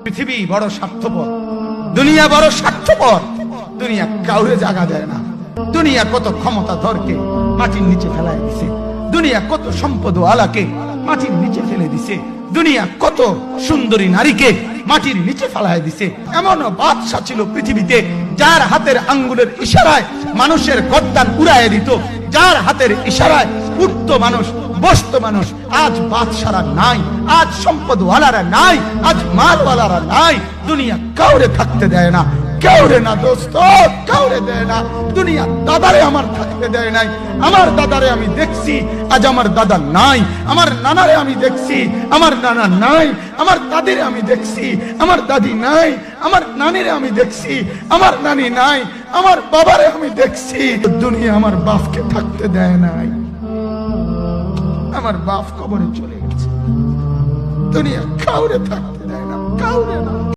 পৃথিবী বড় স্বার্থপর, দুনিয়া বড় স্বার্থপর। দুনিয়া কাউরে জায়গা দেয় না। দুনিয়া কত ক্ষমতাধরকে মাটির নিচে ফেলায় দিছে। দুনিয়া কত সম্পদ আলাকে মাটির নিচে ফেলে দিছে। দুনিয়া কত সুন্দরী নারীকে মাটির নিচে ফেলায় দিছে। এমনও বাদশা ছিল পৃথিবীতে যার হাতের আঙ্গুলের ইশারায় মানুষের গর্দান উড়াইয়া দিত, যার হাতের ইশারায় উঠত মানুষ, বসত মানুষ। আজ বাদশারা নাই, আজ সম্পদওয়ালারা নাই, আজ মালওয়ালারা নাই। দুনিয়া কাউরে থাকতে দেয় না, কাউরে না দোস্ত, কাউরে দেয় না। দুনিয়া দাদারে আমার থাকতে দেয় নাই। আমার দাদারে আমি দেখছি, আজ আমার দাদা নাই। আমার নানারে আমি দেখছি, আমার নানা নাই। আমার দাদিরে আমি দেখছি, আমার দাদি নাই। আমার নানিরে আমি দেখছি, আমার নানি নাই। আমার বাবারে আমি দেখছি। দুনিয়া আমার বাপকে থাকতে দেয় নাই। আমার বাপ কবরে চলে গেছে। দুনিয়া কাউরে থাকতে দেয় না, কাউরে।